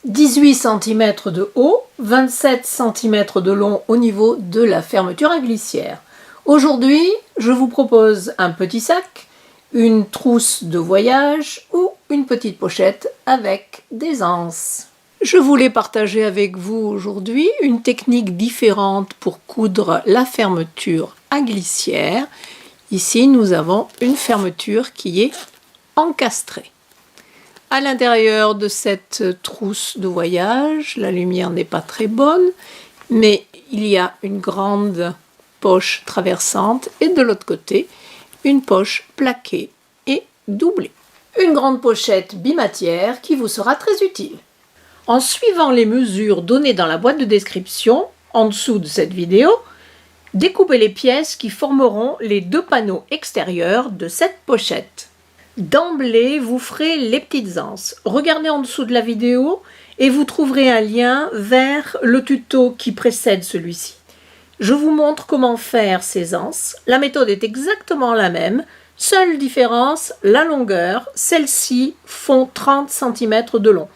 18 cm de haut, 27 cm de long au niveau de la fermeture à glissière. Aujourd'hui, je vous propose un petit sac, une trousse de voyage ou une petite pochette avec des anses. Je voulais partager avec vous aujourd'hui une technique différente pour coudre la fermeture à glissière. Ici, nous avons une fermeture qui est encastrée. À l'intérieur de cette trousse de voyage, la lumière n'est pas très bonne, mais il y a une grande poche traversante et de l'autre côté, une poche plaquée et doublée. Une grande pochette bimatière qui vous sera très utile. En suivant les mesures données dans la boîte de description, en dessous de cette vidéo, découpez les pièces qui formeront les deux panneaux extérieurs de cette pochette. D'emblée, vous ferez les petites anses. Regardez en dessous de la vidéo et vous trouverez un lien vers le tuto qui précède celui-ci. Je vous montre comment faire ces anses. La méthode est exactement la même. Seule différence, la longueur. Celles-ci font 30 cm de long.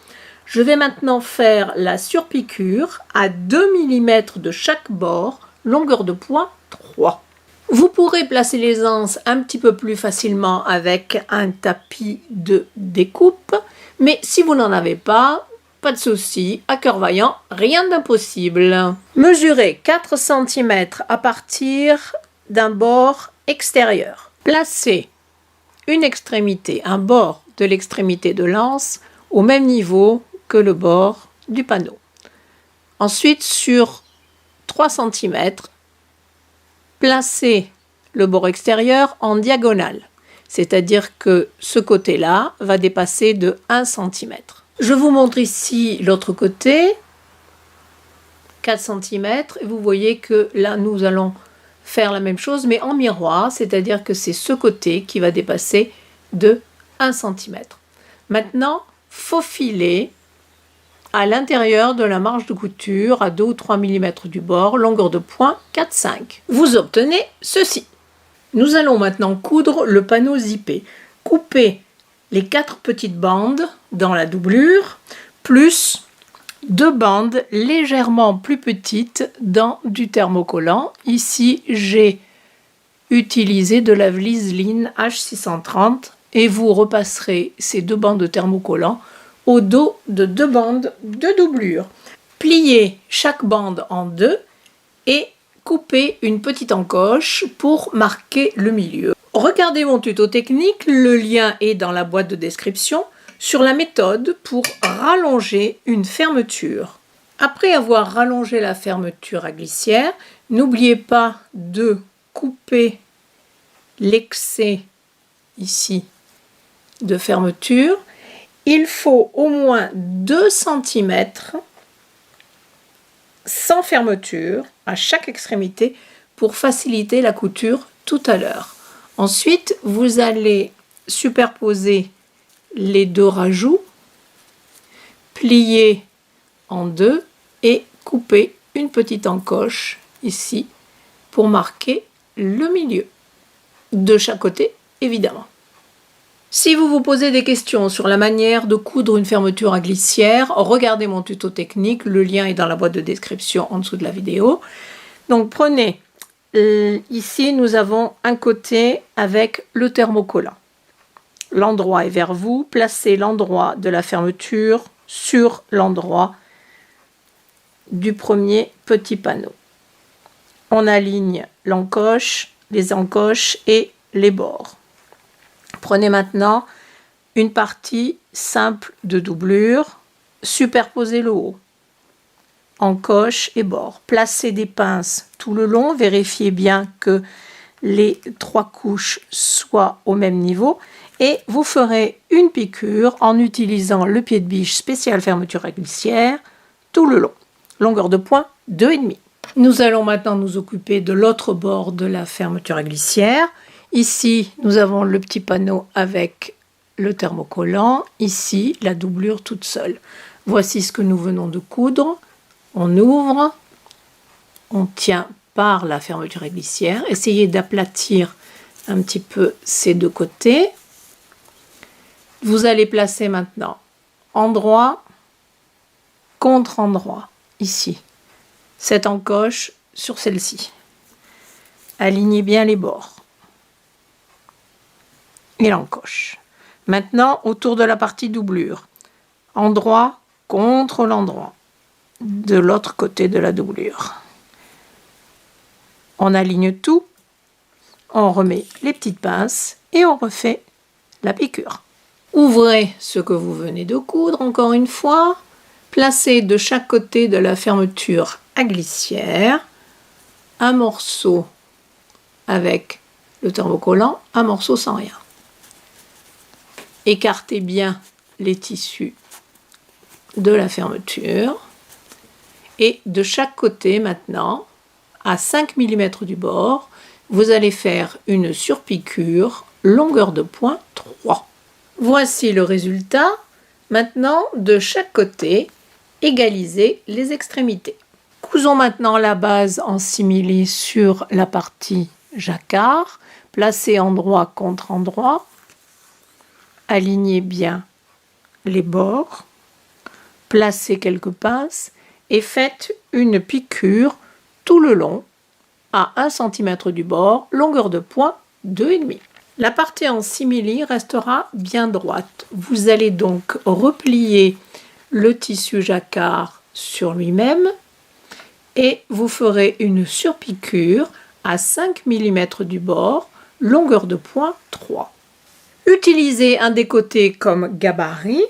Je vais maintenant faire la surpiqûre à 2 mm de chaque bord, longueur de point 3. Vous pourrez placer les anses un petit peu plus facilement avec un tapis de découpe, mais si vous n'en avez pas de souci, à cœur vaillant, rien d'impossible. Mesurez 4 cm à partir d'un bord extérieur. Placez une extrémité, un bord de l'extrémité de l'anse au même niveau que le bord du panneau. Ensuite, sur 3 cm, placez le bord extérieur en diagonale, c'est-à-dire que ce côté-là va dépasser de 1 cm. Je vous montre ici l'autre côté, 4 cm, et vous voyez que là nous allons faire la même chose, mais en miroir, c'est-à-dire que c'est ce côté qui va dépasser de 1 cm. Maintenant, faufilez à l'intérieur de la marge de couture à 2 ou 3 mm du bord, longueur de point 4-5. Vous obtenez ceci. Nous allons maintenant coudre le panneau zippé. Coupez les 4 petites bandes dans la doublure, plus 2 bandes légèrement plus petites dans du thermocollant. Ici, j'ai utilisé de la Vliseline H630 et vous repasserez ces 2 bandes de thermocollant au dos de 2 bandes de doublure. Pliez chaque bande en 2 et coupez une petite encoche pour marquer le milieu. Regardez mon tuto technique, le lien est dans la boîte de description, sur la méthode pour rallonger une fermeture. Après avoir rallongé la fermeture à glissière, n'oubliez pas de couper l'excès ici de fermeture. Il faut au moins 2 cm sans fermeture à chaque extrémité pour faciliter la couture tout à l'heure. Ensuite, vous allez superposer les 2 rajouts, plier en 2 et couper une petite encoche ici pour marquer le milieu. De chaque côté, évidemment. Si vous vous posez des questions sur la manière de coudre une fermeture à glissière, regardez mon tuto technique, le lien est dans la boîte de description en dessous de la vidéo. Donc prenez, ici nous avons un côté avec le thermocollant. L'endroit est vers vous, placez l'endroit de la fermeture sur l'endroit du premier petit panneau. On aligne l'encoche, les encoches et les bords. Prenez maintenant une partie simple de doublure, superposez le haut, encoche et bord. Placez des pinces tout le long, vérifiez bien que les 3 couches soient au même niveau et vous ferez une piqûre en utilisant le pied de biche spécial fermeture à glissière tout le long. Longueur de point 2,5. Nous allons maintenant nous occuper de l'autre bord de la fermeture à glissière. Ici, nous avons le petit panneau avec le thermocollant. Ici, la doublure toute seule. Voici ce que nous venons de coudre. On ouvre, on tient par la fermeture à glissière. Essayez d'aplatir un petit peu ces 2 côtés. Vous allez placer maintenant endroit contre endroit, ici. Cette encoche sur celle-ci. Alignez bien les bords. Et l'encoche. Maintenant, autour de la partie doublure. Endroit contre l'endroit. De l'autre côté de la doublure. On aligne tout. On remet les petites pinces et on refait la piqûre. Ouvrez ce que vous venez de coudre encore une fois. Placez de chaque côté de la fermeture à glissière un morceau avec le thermocollant, un morceau sans rien. Écartez bien les tissus de la fermeture et de chaque côté maintenant, à 5 mm du bord, vous allez faire une surpiqûre longueur de point 3. Voici le résultat. Maintenant, de chaque côté, égalisez les extrémités. Cousons maintenant la base en simili sur la partie jacquard. Placez endroit contre endroit. Alignez bien les bords. Placez quelques pinces et faites une piqûre tout le long à 1 cm du bord, longueur de point 2,5. La partie en simili restera bien droite. Vous allez donc replier le tissu jacquard sur lui-même et vous ferez une surpiqûre à 5 mm du bord, longueur de point 3. Utilisez un des côtés comme gabarit.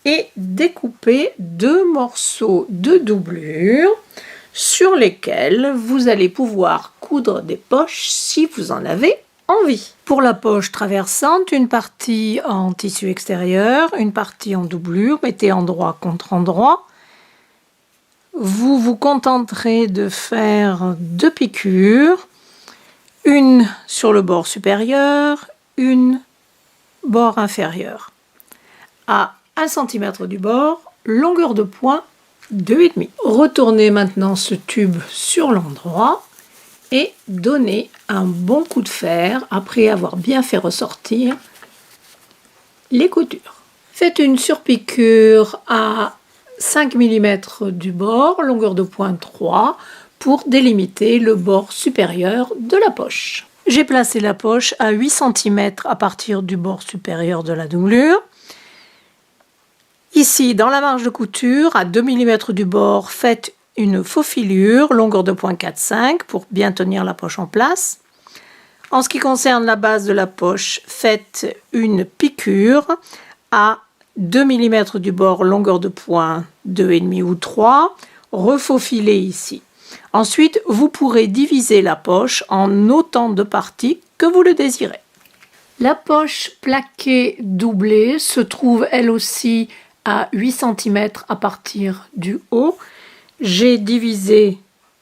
Et découpez 2 morceaux de doublure sur lesquels vous allez pouvoir coudre des poches si vous en avez envie. Pour la poche traversante, une partie en tissu extérieur, une partie en doublure, mettez endroit contre endroit. Vous vous contenterez de faire 2 piqûres, une sur le bord supérieur, une bord inférieur. À 1 cm du bord, longueur de point 2,5. Retournez maintenant ce tube sur l'endroit et donnez un bon coup de fer après avoir bien fait ressortir les coutures. Faites une surpiqûre à 5 mm du bord, longueur de point 3, pour délimiter le bord supérieur de la poche. J'ai placé la poche à 8 cm à partir du bord supérieur de la doublure. Ici, dans la marge de couture, à 2 mm du bord, faites une faufilure, longueur de point 4,5 pour bien tenir la poche en place. En ce qui concerne la base de la poche, faites une piqûre à 2 mm du bord, longueur de point 2,5 ou 3, refaufilez ici. Ensuite, vous pourrez diviser la poche en autant de parties que vous le désirez. La poche plaquée doublée se trouve elle aussi à 8 cm à partir du haut. J'ai divisé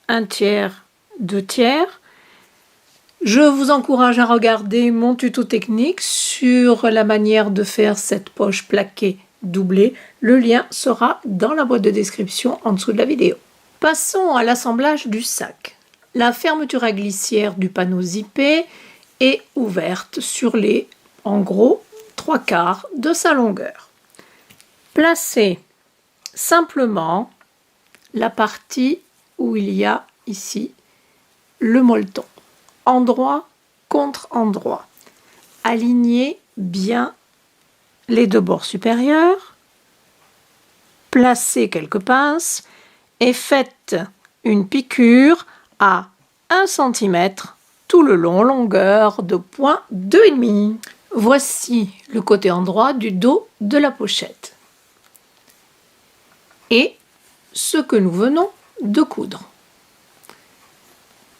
1/3, 2/3. Je vous encourage à regarder mon tuto technique sur la manière de faire cette poche plaquée doublée. Le lien sera dans la boîte de description en dessous de la vidéo. Passons à l'assemblage du sac. La fermeture à glissière du panneau zippé est ouverte sur les, en gros, 3/4 de sa longueur. Placez simplement la partie où il y a ici le molleton, endroit contre endroit. Alignez bien les 2 bords supérieurs, placez quelques pinces et faites une piqûre à 1 cm tout le long, longueur de point 2,5. Voici le côté endroit du dos de la pochette. Et ce que nous venons de coudre.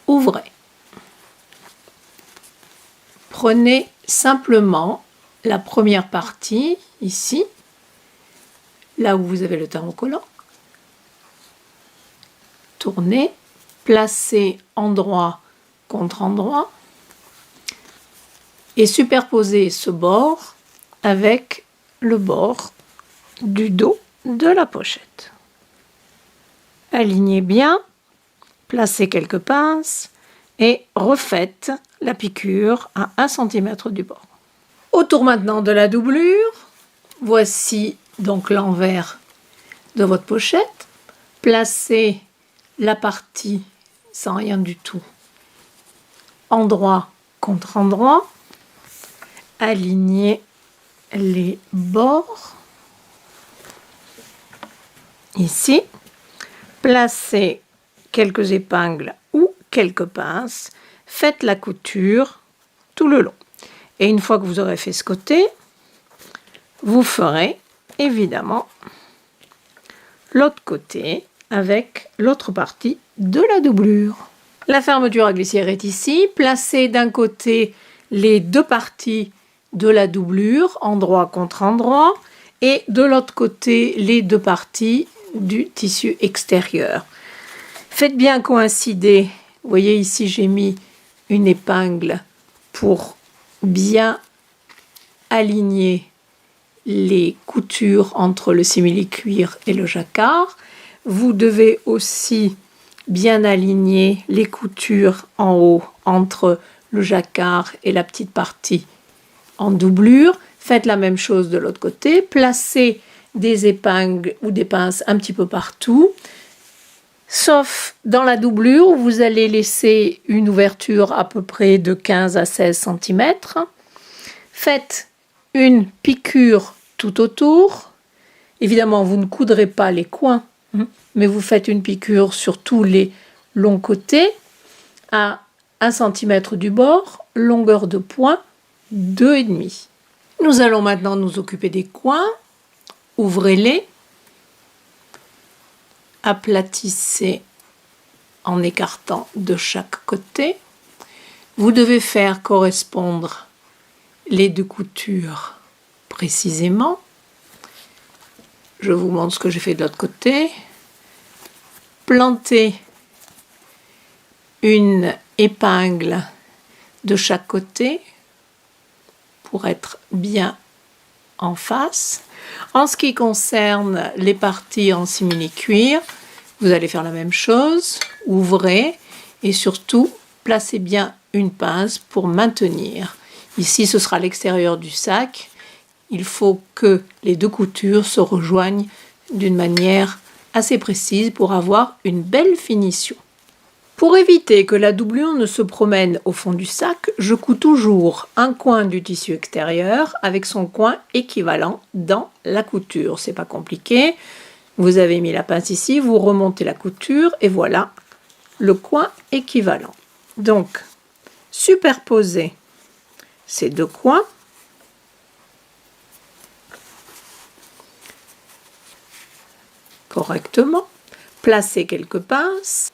Ouvrez. Prenez simplement la première partie, ici, là où vous avez le thermocollant. Tournez, placez endroit contre endroit et superposez ce bord avec le bord du dos de la pochette. Alignez bien, placez quelques pinces et refaites la piqûre à 1 cm du bord. Autour maintenant de la doublure, voici donc l'envers de votre pochette. Placez la partie sans rien du tout, endroit contre endroit. Alignez les bords. Ici, placez quelques épingles ou quelques pinces. Faites la couture tout le long. Et une fois que vous aurez fait ce côté, vous ferez évidemment l'autre côté avec l'autre partie de la doublure. La fermeture à glissière est ici. Placez d'un côté les deux parties de la doublure, endroit contre endroit, et de l'autre côté les deux parties du tissu extérieur. Faites bien coïncider. Vous voyez ici, j'ai mis une épingle pour bien aligner les coutures entre le simili-cuir et le jacquard. Vous devez aussi bien aligner les coutures en haut entre le jacquard et la petite partie en doublure. Faites la même chose de l'autre côté. Placez des épingles ou des pinces un petit peu partout. Sauf dans la doublure où vous allez laisser une ouverture à peu près de 15 à 16 cm. Faites une piqûre tout autour. Évidemment, vous ne coudrez pas les coins, mais vous faites une piqûre sur tous les longs côtés à 1 cm du bord, longueur de point 2,5. Nous allons maintenant nous occuper des coins. Ouvrez-les, aplatissez en écartant de chaque côté. Vous devez faire correspondre les deux coutures précisément. Je vous montre ce que j'ai fait de l'autre côté. Plantez une épingle de chaque côté pour être bien en face. En ce qui concerne les parties en simili-cuir, vous allez faire la même chose. Ouvrez et surtout placez bien une pince pour maintenir. Ici, ce sera l'extérieur du sac. Il faut que les deux coutures se rejoignent d'une manière assez précise pour avoir une belle finition. Pour éviter que la doublure ne se promène au fond du sac, je couds toujours un coin du tissu extérieur avec son coin équivalent dans la couture. C'est pas compliqué. Vous avez mis la pince ici, vous remontez la couture et voilà le coin équivalent. Donc, superposez ces deux coins. Correctement. Placez quelques pinces.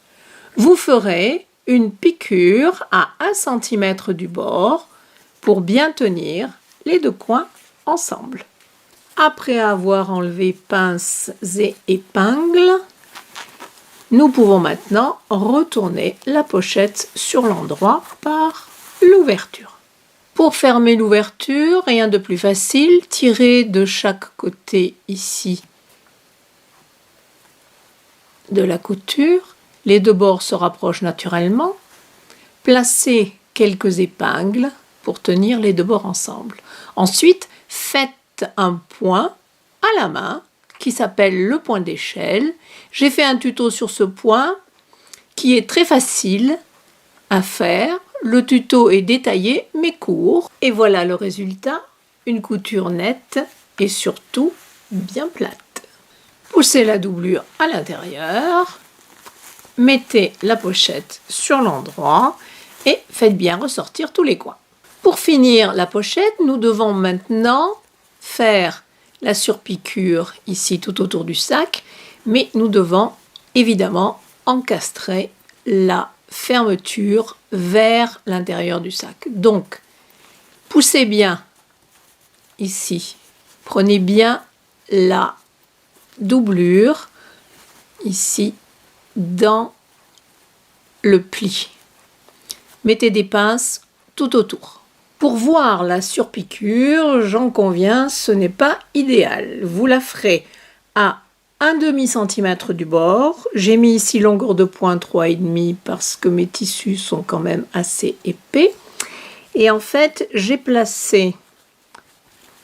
Vous ferez une piqûre à 1 cm du bord pour bien tenir les deux coins ensemble. Après avoir enlevé pinces et épingles, nous pouvons maintenant retourner la pochette sur l'endroit par l'ouverture. Pour fermer l'ouverture, rien de plus facile, tirez de chaque côté ici de la couture. Les deux bords se rapprochent naturellement. Placez quelques épingles pour tenir les deux bords ensemble. Ensuite, faites un point à la main qui s'appelle le point d'échelle. J'ai fait un tuto sur ce point qui est très facile à faire. Le tuto est détaillé mais court. Et voilà le résultat, une couture nette et surtout bien plate. Poussez la doublure à l'intérieur. Mettez la pochette sur l'endroit et faites bien ressortir tous les coins. Pour finir la pochette, nous devons maintenant faire la surpiqûre ici tout autour du sac, mais nous devons évidemment encastrer la fermeture vers l'intérieur du sac. Donc, poussez bien ici, prenez bien la doublure ici dans le pli. Mettez des pinces tout autour. Pour voir la surpiqûre, j'en conviens, ce n'est pas idéal. Vous la ferez à 1/2 cm du bord. J'ai mis ici longueur de point 3,5 parce que mes tissus sont quand même assez épais. Et en fait, j'ai placé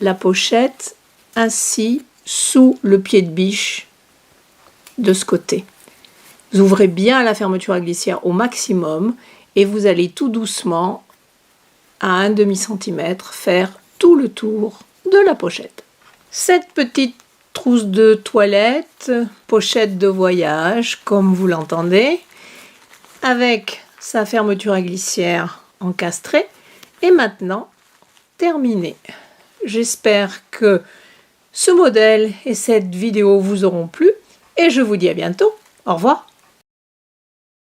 la pochette ainsi sous le pied de biche de ce côté. Vous ouvrez bien la fermeture à glissière au maximum et vous allez tout doucement à 1/2 cm faire tout le tour de la pochette. Cette petite trousse de toilette, pochette de voyage, comme vous l'entendez, avec sa fermeture à glissière encastrée, est maintenant terminée. J'espère que ce modèle et cette vidéo vous auront plu et je vous dis à bientôt. Au revoir.